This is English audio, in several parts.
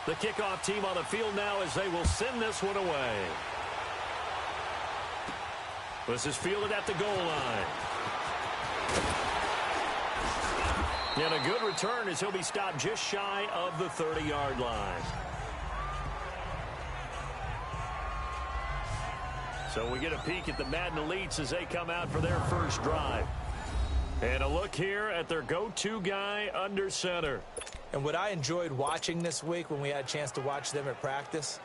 The kickoff team on the field now as they will send this one away. This is fielded at the goal line. And a good return as he'll be stopped just shy of the 30-yard line. So we get a peek at the Madden Elites as they come out for their first drive. And a look here at their go-to guy under center. And what I enjoyed watching this week when we had a chance to watch them at practice,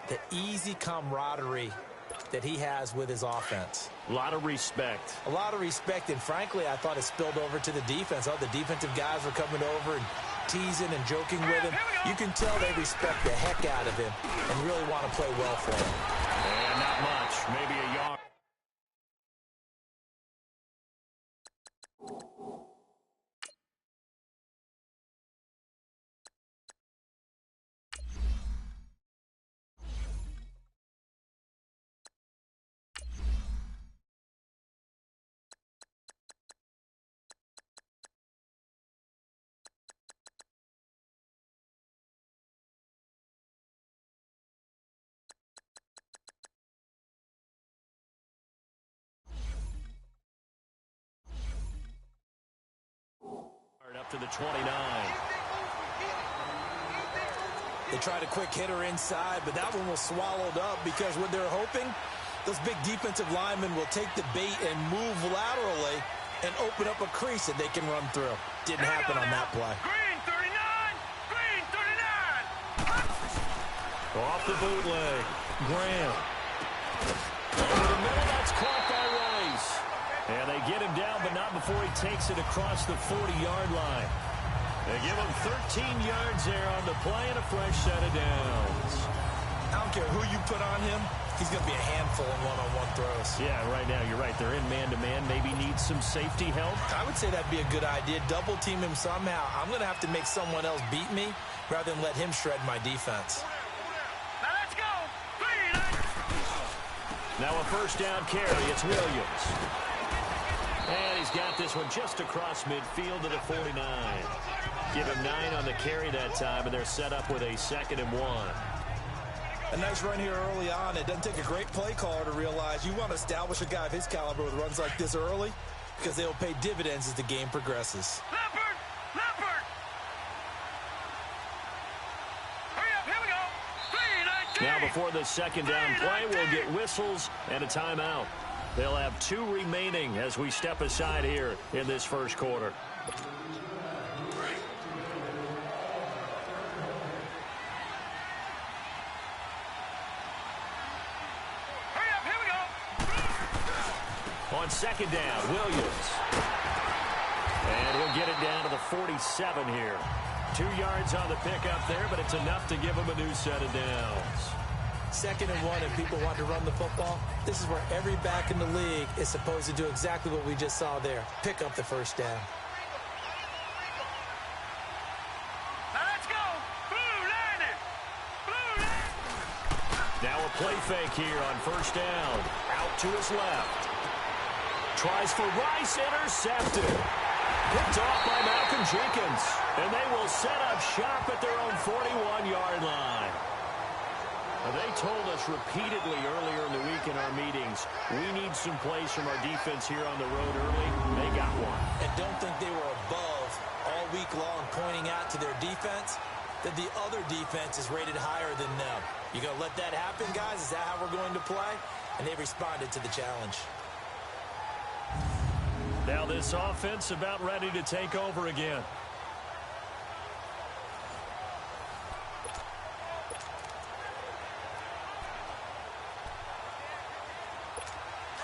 the easy camaraderie that he has with his offense. A lot of respect. A lot of respect, and frankly, I thought it spilled over to the defense. All the defensive guys were coming over and teasing and joking with him. You can tell they respect the heck out of him and really want to play well for him. And not much, maybe a yard. Up to the 29. They tried a quick hitter inside, but that one was swallowed up because what they're hoping, those big defensive linemen will take the bait and move laterally and open up a crease that they can run through. Didn't happen on that play. Green 39! Green 39! Off the bootleg. Graham. Over the middle, that's caught by Rice. And they get him down, but not before he takes it across the 40-yard line. They give him 13 yards there on the play and a fresh set of downs. I don't care who you put on him, he's going to be a handful in one-on-one throws. Yeah, right now, you're right. They're in man-to-man. Maybe needs some safety help. I would say that'd be a good idea. Double team him somehow. I'm going to have to make someone else beat me rather than let him shred my defense. Now let's go! Now a first down carry. It's Williams. And he's got this one just across midfield to the 49. Give him 9 on the carry that time, and they're set up with a 2nd and 1. A nice run here early on. It doesn't take a great play caller to realize you want to establish a guy of his caliber with runs like this early because they'll pay dividends as the game progresses. Leopard! Leopard! Hurry up, here we go! 3-19! Now before the second down play, we'll get whistles and a timeout. They'll have 2 remaining as we step aside here in this first quarter. Hurry up, here we go! On second down, Williams. And he'll get it down to the 47 here. 2 yards on the pickup there, but it's enough to give him a new set of downs. 2nd and 1 and people want to run the football. This is where every back in the league is supposed to do exactly what we just saw there. Pick up the first down. Now let's go! Blue line! Blue line! Now a play fake here on first down. Out to his left. Tries for Rice, intercepted. Picked off by Malcolm Jenkins. And they will set up shop at their own 41-yard line. They told us repeatedly earlier in the week in our meetings, we need some plays from our defense here on the road early. They got one. And don't think they were above all week long pointing out to their defense that the other defense is rated higher than them. You going to let that happen, guys? Is that how we're going to play? And they responded to the challenge. Now this offense about ready to take over again.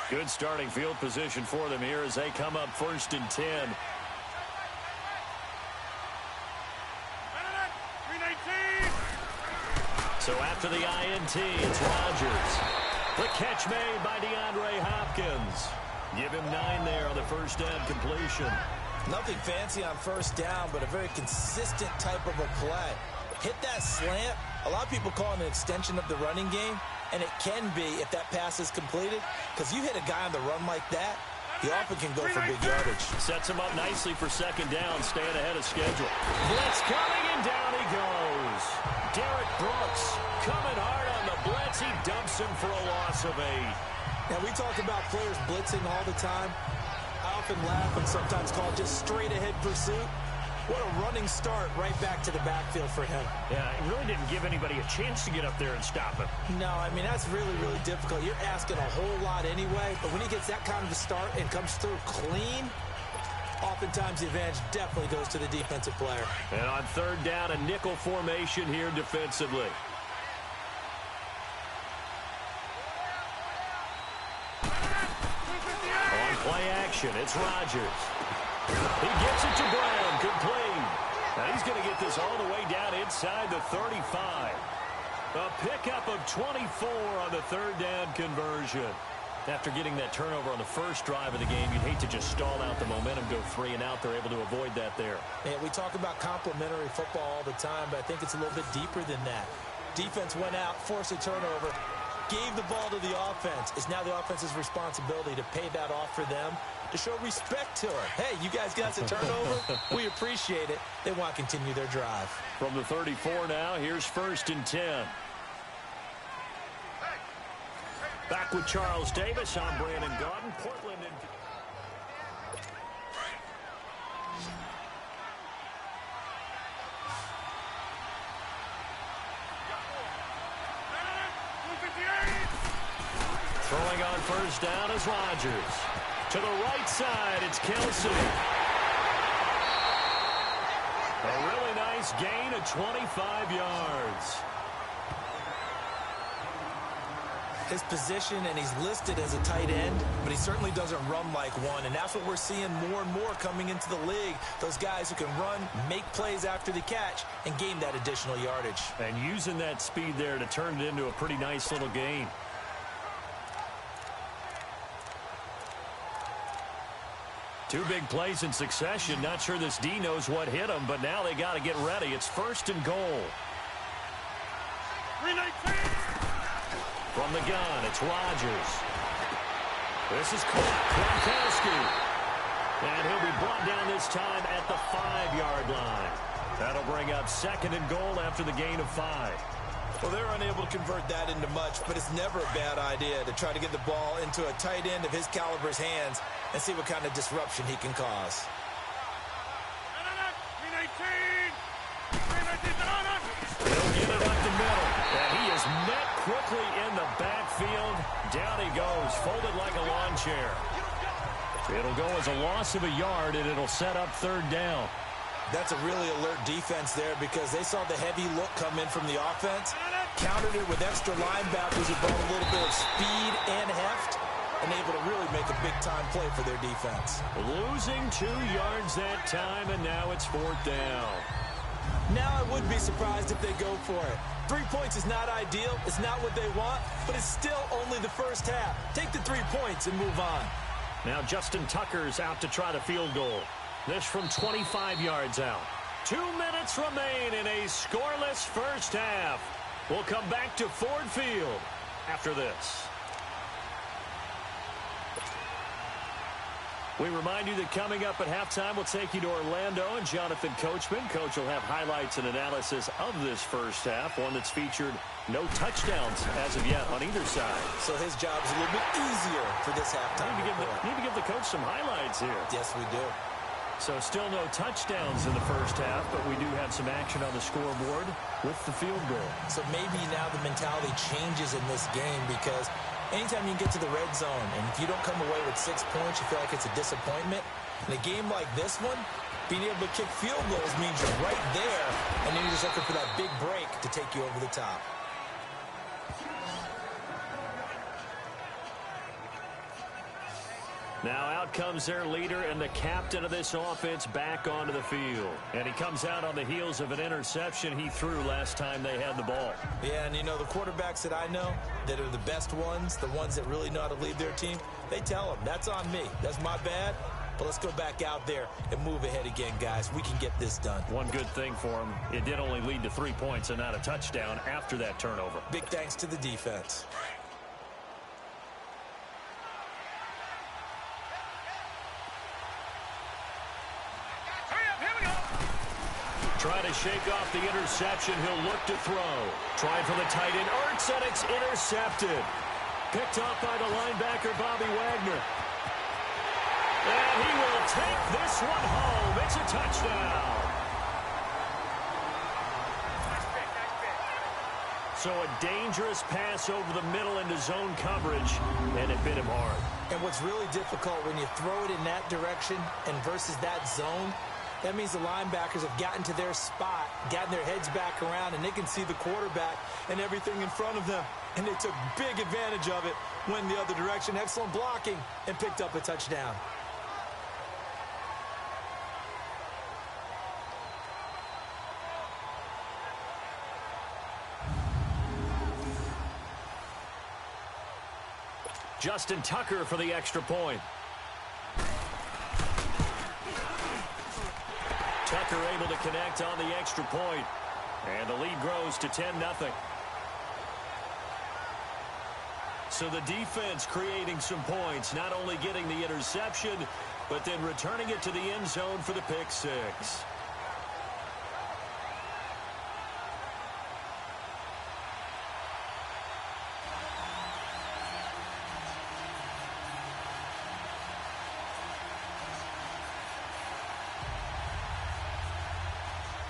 Good starting field position for them here as they come up 1st and 10. 319! So after the INT, it's Rodgers. The catch made by DeAndre Hopkins. Give him 9 there on the first down completion. Nothing fancy on first down, but a very consistent type of a play. Hit that slant. A lot of people call it an extension of the running game. And it can be if that pass is completed, because you hit a guy on the run like that, he often can go for big yardage. Sets him up nicely for 2nd down, staying ahead of schedule. Blitz coming, and down he goes. goes. Derek Brooks coming hard on the blitz. He dumps him for a loss of 8. Now, we talk about players blitzing all the time. I often laugh and sometimes call it just straight-ahead pursuit. What a running start right back to the backfield for him. Yeah, it really didn't give anybody a chance to get up there and stop him. No, I mean, that's really, really difficult. You're asking a whole lot anyway, but when he gets that kind of a start and comes through clean, oftentimes the advantage definitely goes to the defensive player. And on third down, a nickel formation here defensively. On play action, it's Rodgers. He gets it to Brown, complete. Now he's going to get this all the way down inside the 35. A pickup of 24 on the third down conversion. After getting that turnover on the first drive of the game, you'd hate to just stall out the momentum, go 3 and out. They're able to avoid that there. Yeah, we talk about complementary football all the time, but I think it's a little bit deeper than that. Defense went out, forced a turnover, gave the ball to the offense. It's now the offense's responsibility to pay that off for them, to show respect to her. Hey, you guys got a turnover? We appreciate it. They want to continue their drive. From the 34 now, here's 1st and 10. Back with Charles Davis. I'm Brandon Gaudin. Portland and... Throwing on first down is Rodgers. To the right side, it's Kelsey. A really nice gain of 25 yards. His position, and he's listed as a tight end, but he certainly doesn't run like one, and that's what we're seeing more and more coming into the league. Those guys who can run, make plays after the catch, and gain that additional yardage. And using that speed there to turn it into a pretty nice little gain. Two big plays in succession. Not sure this D knows what hit him, but now they got to get ready. It's 1st and goal. From the gun, it's Rodgers. This is Gronkowski. And he'll be brought down this time at the 5-yard line. That'll bring up 2nd and goal after the gain of 5. Well, they're unable to convert that into much, but it's never a bad idea to try to get the ball into a tight end of his caliber's hands and see what kind of disruption he can cause. He'll get it up the middle. And he is met quickly in the backfield. Down he goes, folded like a lawn chair. It'll go as a loss of a yard, and it'll set up 3rd down. That's a really alert defense there because they saw the heavy look come in from the offense, countered it with extra linebackers who brought a little bit of speed and heft, and able to really make a big-time play for their defense. Losing 2 yards that time, and now it's 4th down. Now I would be surprised if they go for it. 3 points is not ideal. It's not what they want, but it's still only the first half. Take the 3 points and move on. Now Justin Tucker's out to try the field goal. This from 25 yards out. 2 minutes remain in a scoreless first half. We'll come back to Ford Field after this. We remind you that coming up at halftime, we'll take you to Orlando and Jonathan Coachman. Coach will have highlights and analysis of this first half, one that's featured no touchdowns as of yet on either side. So his job is a little bit easier for this halftime. Need to give the coach some highlights here. Yes, we do. So still no touchdowns in the first half, but we do have some action on the scoreboard with the field goal. So maybe now the mentality changes in this game because anytime you get to the red zone and if you don't come away with 6 points, you feel like it's a disappointment. In a game like this one, being able to kick field goals means you're right there, and then you're just looking for that big break to take you over the top. Now out comes their leader and the captain of this offense back onto the field. And he comes out on the heels of an interception he threw last time they had the ball. Yeah, and you know, the quarterbacks that I know that are the best ones, the ones that really know how to lead their team, they tell them, that's on me. That's my bad. But let's go back out there and move ahead again, guys. We can get this done. One good thing for him, it did only lead to 3 points and not a touchdown after that turnover. Big thanks to the defense. Trying to shake off the interception. He'll look to throw. Trying for the tight end. Ertz, and it's intercepted. Picked up by the linebacker, Bobby Wagner. And he will take this one home. It's a touchdown. So a dangerous pass over the middle into zone coverage, and it bit him hard. And what's really difficult when you throw it in that direction and versus that zone, that means the linebackers have gotten to their spot, gotten their heads back around, and they can see the quarterback and everything in front of them. And they took big advantage of it, went the other direction, excellent blocking, and picked up a touchdown. Justin Tucker for the extra point. Tucker able to connect on the extra point. And the lead grows to 10-0. So the defense creating some points, not only getting the interception, but then returning it to the end zone for the pick six.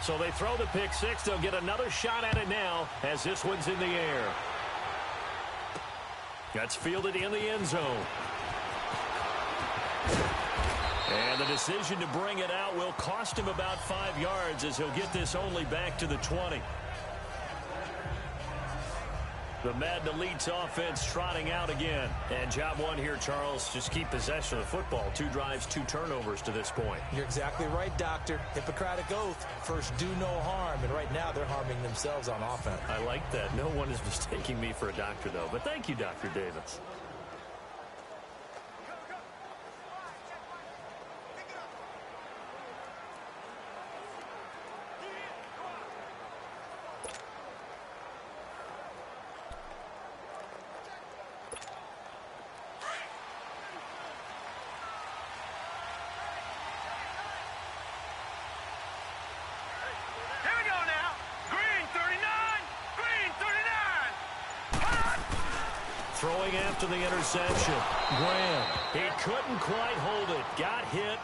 So they throw the pick six. They'll get another shot at it now as this one's in the air. That's fielded in the end zone. And the decision to bring it out will cost him about 5 yards as he'll get this only back to the 20. The Madden Elite's offense trotting out again. And job one here, Charles, just keep possession of the football. 2 drives, 2 turnovers to this point. You're exactly right, Doctor. Hippocratic oath. First, do no harm. And right now, they're harming themselves on offense. I like that. No one is mistaking me for a doctor, though. But thank you, Dr. Davis. Throwing after the interception. Graham. He couldn't quite hold it. Got hit.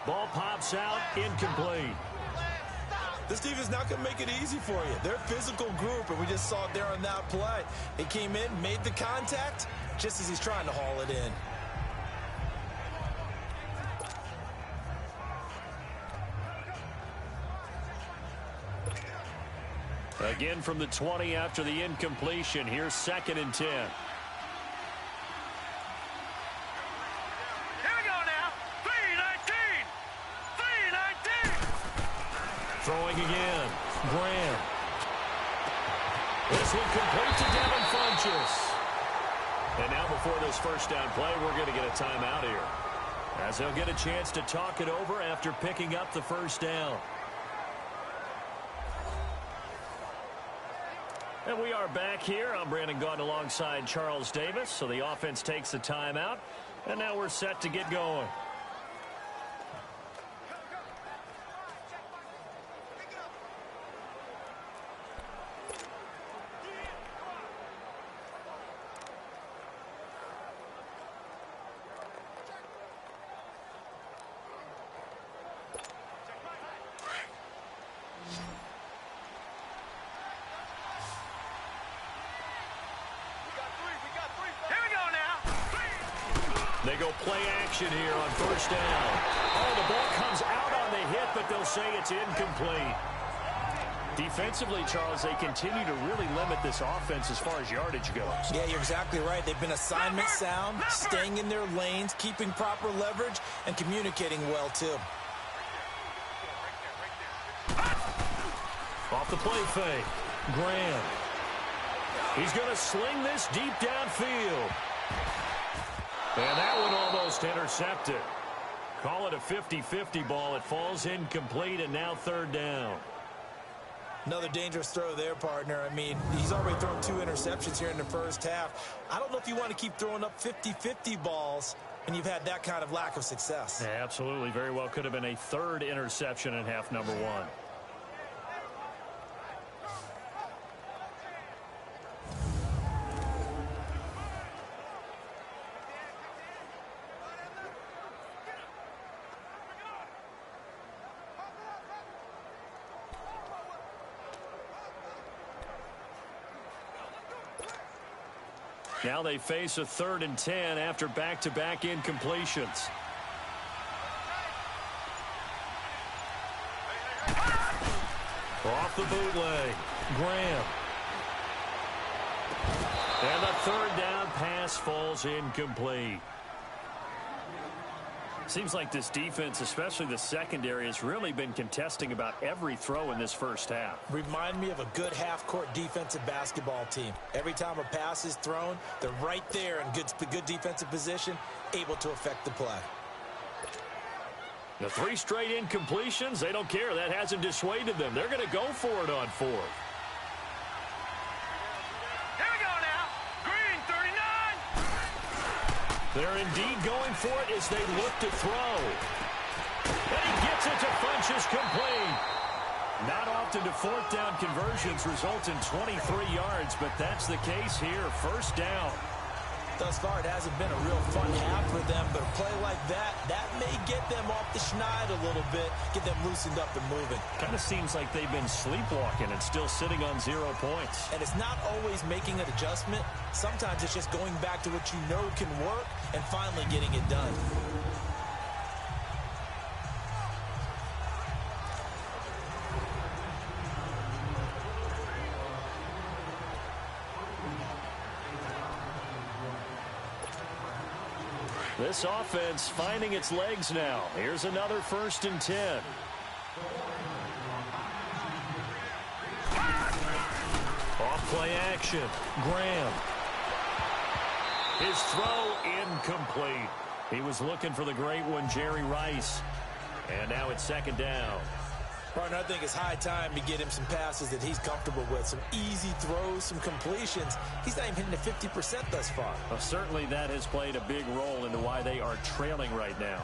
Ball pops out. Incomplete. This team is not going to make it easy for you. They're a physical group, and we just saw it there on that play. He came in, made the contact, just as he's trying to haul it in. Again from the 20 after the incompletion. Here's 2nd and 10. Throwing again. Graham. This one complete to Devin Funchess. And now before this first down play, we're going to get a timeout here, as they'll get a chance to talk it over after picking up the first down. And we are back here. I'm Brandon Gaudin alongside Charles Davis. So the offense takes the timeout, and now we're set to get going. They go play action here on first down. Oh, the ball comes out on the hit, but they'll say it's incomplete. Defensively, Charles, they continue to really limit this offense as far as yardage goes. Yeah, you're exactly right. They've been assignment sound, staying in their lanes, keeping proper leverage, and communicating well, too. Off the play fake. Graham. He's going to sling this deep downfield. And that one almost intercepted. Call it a 50-50 ball. It falls incomplete, and now 3rd down. Another dangerous throw there, partner. I mean, he's already thrown 2 interceptions here in the first half. I don't know if you want to keep throwing up 50-50 balls when you've had that kind of lack of success. Yeah, absolutely. Very well could have been a 3rd interception in half number 1. Now they face a 3rd and 10 after back-to-back incompletions. Off the bootleg, Graham. And the 3rd down pass falls incomplete. Seems like this defense, especially the secondary, has really been contesting about every throw in this first half. Remind me of a good half-court defensive basketball team. Every time a pass is thrown, they're right there in good defensive position, able to affect the play. The 3 straight incompletions, they don't care. That hasn't dissuaded them. They're going to go for it on 4th. Here we go now. Green 39. They're indeed going for it as they look to throw. And he gets it to Funchess complete. Not often do 4th down conversions result in 23 yards, but that's the case here. 1st down. Thus far, it hasn't been a real fun half for them, but a play like that may get them off the schneid a little bit, get them loosened up and moving. Kind of seems like they've been sleepwalking and still sitting on 0 points. And it's not always making an adjustment. Sometimes it's just going back to what you know can work and finally getting it done. This offense finding its legs now. Here's another 1st and 10. Off play action. Graham. His throw incomplete. He was looking for the great one, Jerry Rice. And now it's 2nd down. Partner, I think it's high time to get him some passes that he's comfortable with. Some easy throws, some completions. He's not even hitting the 50% thus far. Well, certainly that has played a big role into why they are trailing right now.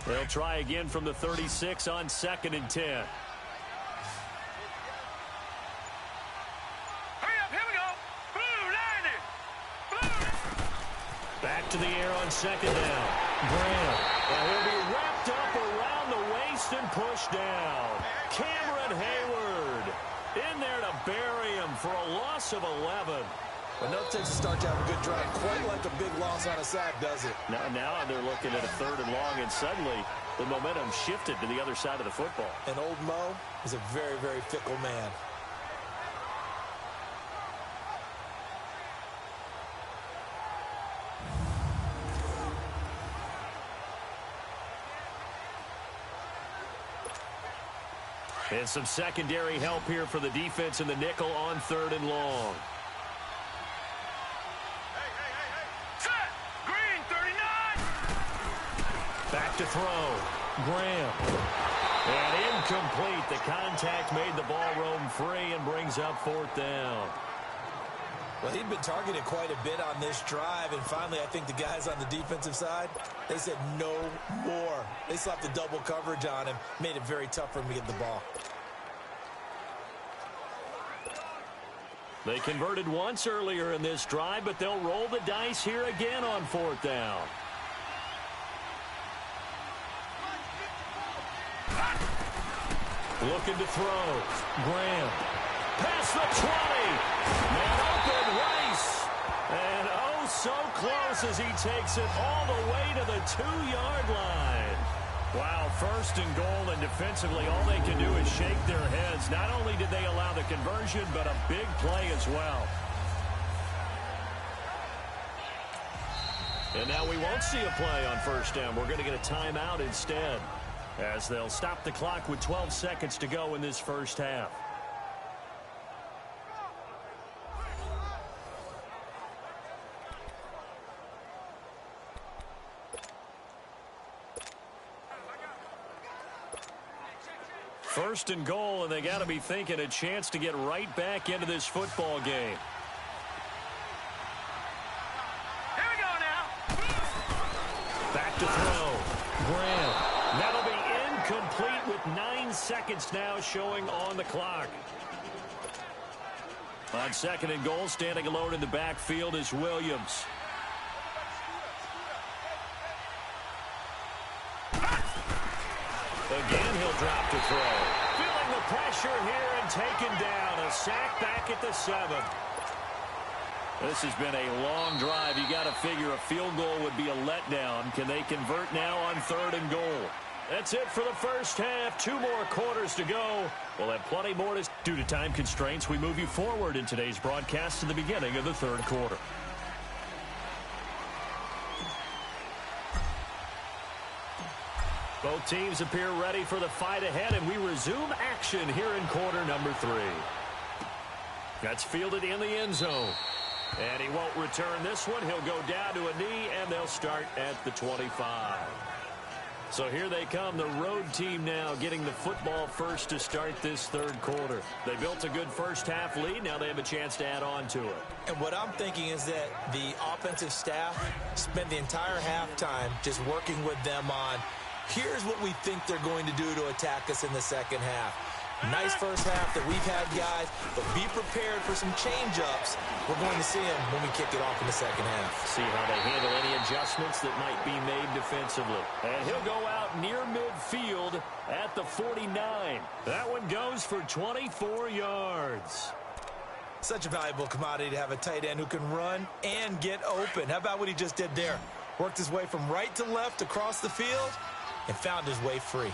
They'll try again from the 36 on 2nd and 10. Back to the air on 2nd down. Graham. And he'll be wrapped up around the waist and pushed down. Cameron Hayward in there to bury him for a loss of 11. But no, it takes a start to have a good drive. Quite like a big loss on a sack, does it? Now they're looking at a 3rd and long, and suddenly the momentum shifted to the other side of the football. And old Mo is a very, very fickle man. And some secondary help here for the defense in the nickel on 3rd and long. Set. Green 39. Back to throw. Graham. And incomplete. The contact made the ball roam free and brings up 4th down. Well, he'd been targeted quite a bit on this drive, and finally I think the guys on the defensive side, they said no more. They slapped the double coverage on him, made it very tough for him to get the ball. They converted once earlier in this drive, but they'll roll the dice here again on 4th down. Looking to throw. Graham. Past the 20. Man open, Rice. And oh, so close as he takes it all the way to the 2-yard line. Wow, 1st and goal, and defensively all they can do is shake their heads. Not only did they allow the conversion, but a big play as well. And now we won't see a play on 1st down. We're going to get a timeout instead, as they'll stop the clock with 12 seconds to go in this first half. First and goal, and they got to be thinking a chance to get right back into this football game. Here we go now. Back to throw. Graham. That'll be incomplete with 9 seconds now showing on the clock. On 2nd and goal, standing alone in the backfield is Williams. Again, he'll drop to throw. Feeling the pressure here and taken down. A sack back at the 7. This has been a long drive. You got to figure a field goal would be a letdown. Can they convert now on 3rd and goal? That's it for the first half. 2 more quarters to go. We'll have plenty more to... Due to time constraints, we move you forward in today's broadcast to the beginning of the 3rd quarter. Both teams appear ready for the fight ahead, and we resume action here in quarter number 3. That's fielded in the end zone. And he won't return this one. He'll go down to a knee, and they'll start at the 25. So here they come, the road team now getting the football first to start this 3rd quarter. They built a good first half lead. Now they have a chance to add on to it. And what I'm thinking is that the offensive staff spent the entire halftime just working with them on, here's what we think they're going to do to attack us in the second half. Nice first half that we've had, guys, but be prepared for some change-ups. We're going to see them when we kick it off in the second half. See how they handle any adjustments that might be made defensively. And he'll go out near midfield at the 49. That one goes for 24 yards. Such a valuable commodity to have a tight end who can run and get open. How about what he just did there? Worked his way from right to left across the field and found his way free.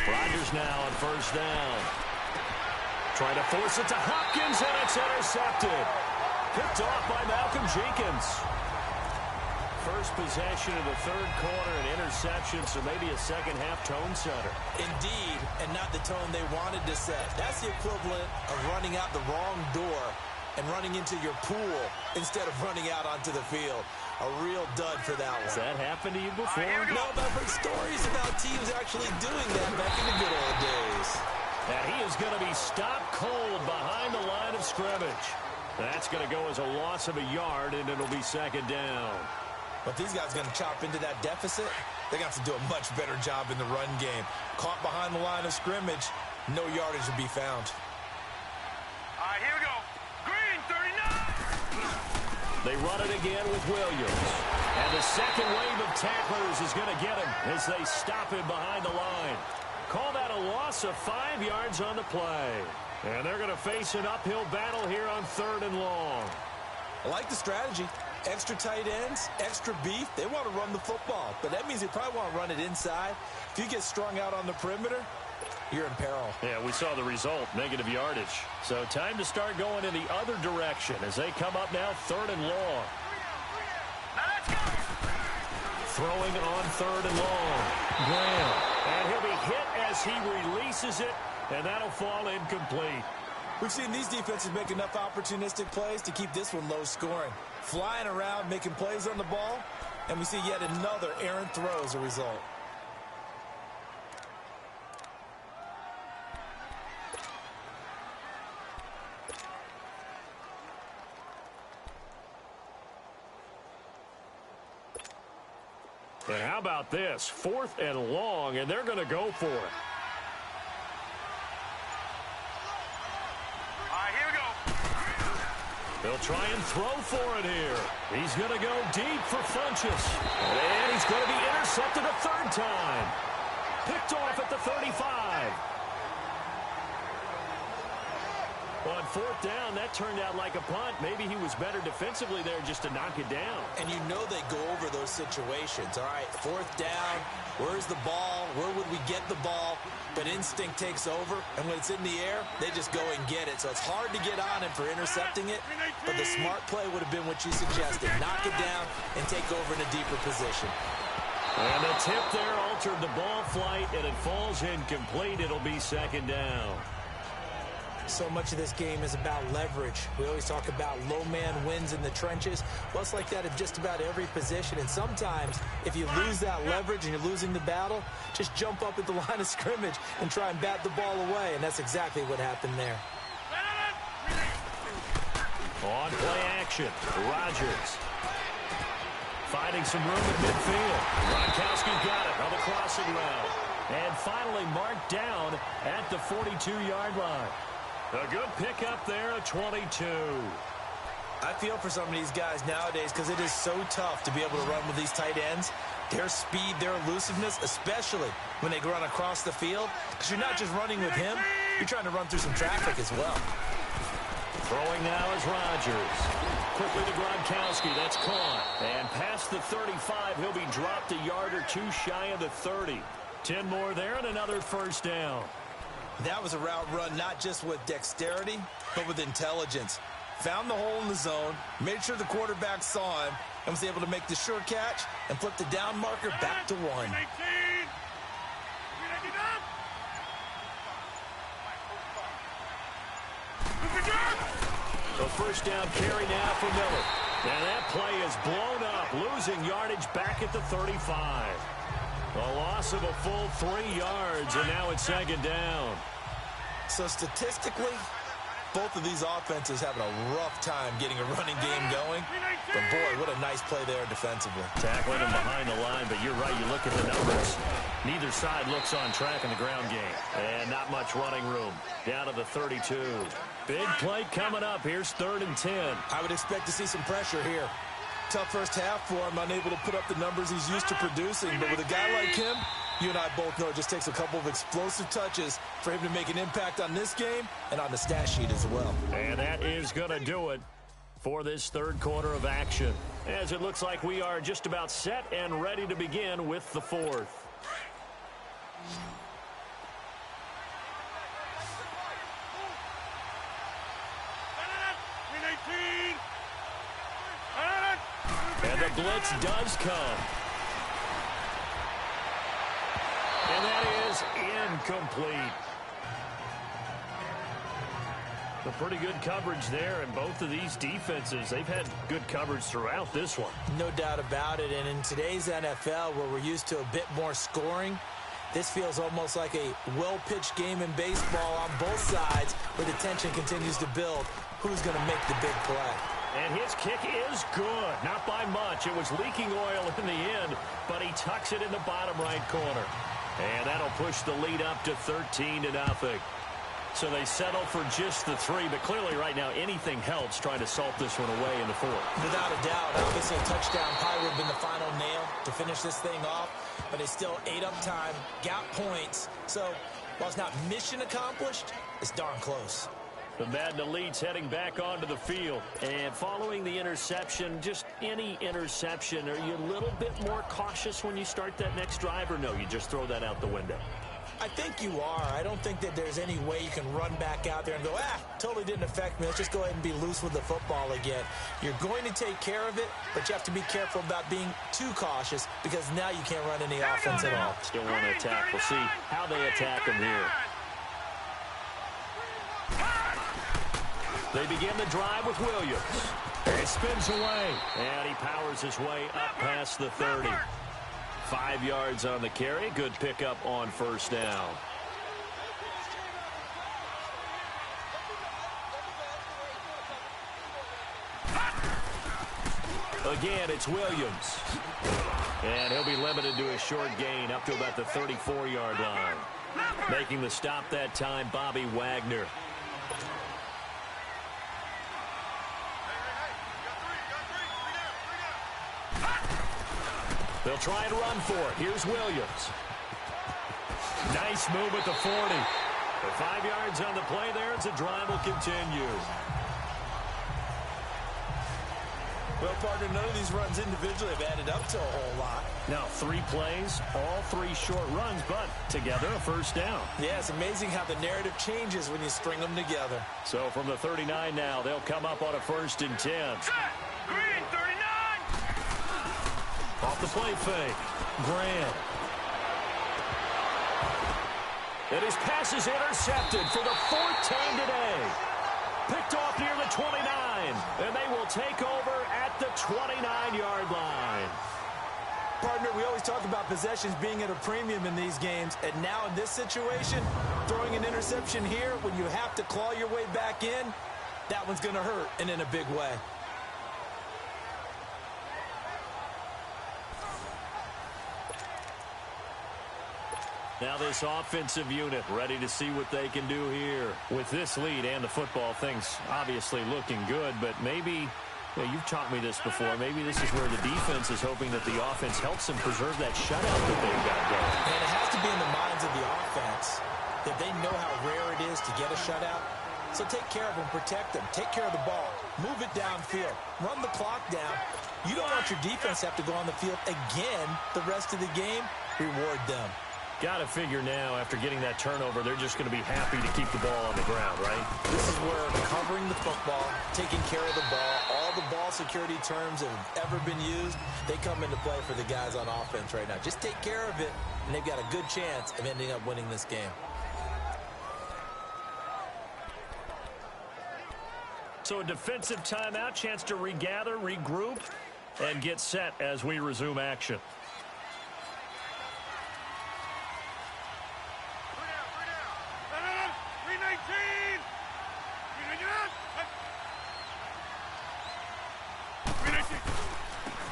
Rodgers now on first down. Trying to force it to Hopkins, and it's intercepted. Picked off by Malcolm Jenkins. First possession of the 3rd quarter, an interception, so maybe a second half tone setter. Indeed, and not the tone they wanted to set. That's the equivalent of running out the wrong door and running into your pool instead of running out onto the field. A real dud for that one. Has that happened to you before? No, but I've heard stories about teams actually doing that back in the good old days. And he is going to be stopped cold behind the line of scrimmage. That's going to go as a loss of a yard, and it'll be second down. But these guys are going to chop into that deficit. They got to do a much better job in the run game. Caught behind the line of scrimmage, no yardage to be found. All right, here we go. Green, 39. They run it again with Williams. And the second wave of tacklers is going to get him as they stop him behind the line. Call that a loss of 5 yards on the play. And they're going to face an uphill battle here on 3rd and long. I like the strategy. Extra tight ends, extra beef. They want to run the football, but that means they probably want to run it inside. If you get strung out on the perimeter, you're in peril. Yeah, we saw the result, negative yardage. So time to start going in the other direction as they come up now 3rd and long. Now let's go. Throwing on 3rd and long. Graham. And he'll be hit as he releases it, and that'll fall incomplete. We've seen these defenses make enough opportunistic plays to keep this one low scoring. Flying around, making plays on the ball, and we see yet another errant throw as a result. And how about this? 4th and long, and they're going to go for it. All right, here we go. They'll try and throw for it here. He's going to go deep for Funchess. And he's going to be intercepted a 3rd time. Picked off at the 35. On 4th down, that turned out like a punt. Maybe he was better defensively there just to knock it down. And you know they go over those situations. All right, 4th down, where's the ball? Where would we get the ball? But instinct takes over, and when it's in the air, they just go and get it. So it's hard to get on him for intercepting it, but the smart play would have been what you suggested. Knock it down and take over in a deeper position. And the tip there altered the ball flight, and it falls incomplete. It'll be second down. So much of this game is about leverage. We always talk about low man wins in the trenches. Well, it's like that in just about every position. And sometimes, if you lose that leverage and you're losing the battle, just jump up at the line of scrimmage and try and bat the ball away. And that's exactly what happened there. On play action, Rodgers. Finding some room at midfield. Gronkowski got it on the crossing route. And finally marked down at the 42-yard line. A good pickup there at 22. I feel for some of these guys nowadays because it is so tough to be able to run with these tight ends. Their speed, their elusiveness, especially when they run across the field, because you're not just running with him, you're trying to run through some traffic as well. Throwing now is Rodgers. Quickly to Gronkowski. That's caught. And past the 35, he'll be dropped a yard or two shy of the 30. 10 more there and another first down. That was a route run not just with dexterity, but with intelligence. Found the hole in the zone, made sure the quarterback saw him, and was able to make the sure catch and flip the down marker back to 1. The first down carry now for Miller. And that play is blown up, losing yardage back at the 35. A loss of a full 3 yards, and now it's second down. So statistically, both of these offenses having a rough time getting a running game going. But, boy, what a nice play there defensively. Tackling him behind the line, but you're right. You look at the numbers. Neither side looks on track in the ground game. And not much running room. Down to the 32. Big play coming up. Here's 3rd and 10. I would expect to see some pressure here. Tough first half for him, unable to put up the numbers he's used to producing. But with a guy like him, you and I both know it just takes a couple of explosive touches for him to make an impact on this game and on the stat sheet as well. And that is going to do it for this third quarter of action, as it looks like we are just about set and ready to begin with the fourth. And the blitz does come. And that is incomplete. A pretty good coverage there, and both of these defenses, they've had good coverage throughout this one. No doubt about it, and in today's NFL, where we're used to a bit more scoring, this feels almost like a well-pitched game in baseball on both sides, where the tension continues to build. Who's going to make the big play? And his kick is good. Not by much. It was leaking oil in the end, but he tucks it in the bottom right corner. And that'll push the lead up to 13-0. So they settle for just the 3, but clearly right now anything helps trying to salt this one away in the 4th. Without a doubt, obviously a touchdown probably would have been the final nail to finish this thing off, but it's still ate up time, got points. So while it's not mission accomplished, it's darn close. The Madden Elite's heading back onto the field. And following the interception, just any interception, are you a little bit more cautious when you start that next drive, or no, you just throw that out the window? I think you are. I don't think that there's any way you can run back out there and go, totally didn't affect me. Let's just go ahead and be loose with the football again. You're going to take care of it, but you have to be careful about being too cautious because now you can't run any offense at all. Still want to attack. We'll see how they attack him here. They begin the drive with Williams. He spins away, and he powers his way up past the 30. 5 yards on the carry. Good pickup on first down. Again, it's Williams. And he'll be limited to a short gain up to about the 34-yard line. Making the stop that time, Bobby Wagner. They'll try and run for it. Here's Williams. Nice move at the 40. For 5 yards on the play there as the drive will continue. Well, partner, none of these runs individually have added up to a whole lot. Now, 3 plays, all 3 short runs, but together a first down. Yeah, it's amazing how the narrative changes when you string them together. So from the 39 now, they'll come up on a 1st and 10. Green, 39! Off the play fake. Grant. And his pass is intercepted for the 4th time today. Picked off near the 29. And they will take over at the 29-yard line. Partner, we always talk about possessions being at a premium in these games. And now in this situation, throwing an interception here when you have to claw your way back in, that one's going to hurt, and in a big way. Now this offensive unit ready to see what they can do here. With this lead and the football, things obviously looking good, but maybe Yeah, you've taught me this before. Maybe this is where the defense is hoping that the offense helps them preserve that shutout that they've got going. And it has to be in the minds of the offense that they know how rare it is to get a shutout. So take care of them, protect them, take care of the ball, move it downfield, run the clock down. You don't want your defense to have to go on the field again the rest of the game. Reward them. Got to figure now, after getting that turnover, they're just going to be happy to keep the ball on the ground, right? This is where covering the football, taking care of the ball, all the ball security terms that have ever been used, they come into play for the guys on offense right now. Just take care of it, and they've got a good chance of ending up winning this game. So a defensive timeout, chance to regather, regroup, and get set as we resume action.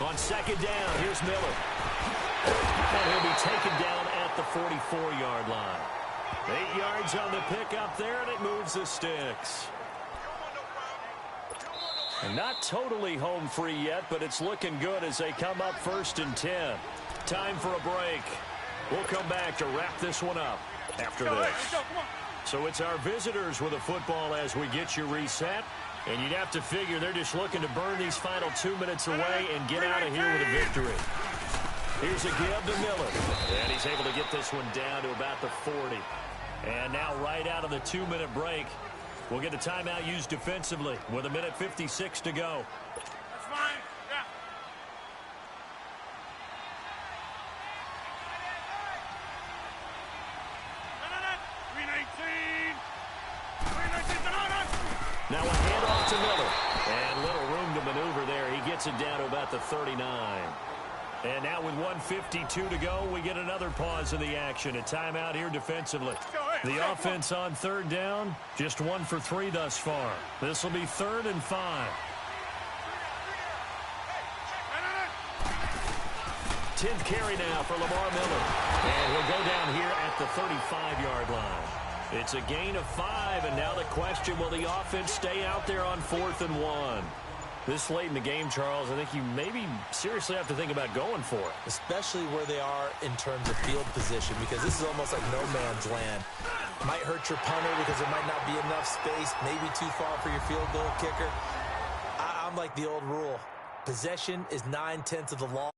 On second down, here's Miller. And he'll be taken down at the 44-yard line. 8 yards on the pickup there, and it moves the sticks. And not totally home free yet, but it's looking good as they come up 1st and 10. Time for a break. We'll come back to wrap this one up after this. So it's our visitors with a football as we get you reset. And you'd have to figure they're just looking to burn these final 2 minutes away and get out of here with a victory. Here's a give to Miller. And he's able to get this one down to about the 40. And now right out of the 2-minute break, we'll get a timeout used defensively with 1:56 to go. That's fine. Yeah. Now a handoff to Miller. And little room to maneuver there. He gets it down to about the 39. And now with 1:52 to go, we get another pause in the action. A timeout here defensively. The offense on 3rd down, just 1 for 3 thus far. This will be 3rd and 5. 10th carry now for Lamar Miller. And he'll go down here at the 35-yard line. It's a gain of 5, and now the question, will the offense stay out there on 4th and 1? This late in the game, Charles, I think you maybe seriously have to think about going for it. Especially where they are in terms of field position, because this is almost like no man's land. Might hurt your punter because there might not be enough space, maybe too far for your field goal kicker. I'm like the old rule. Possession is 9/10 of the law.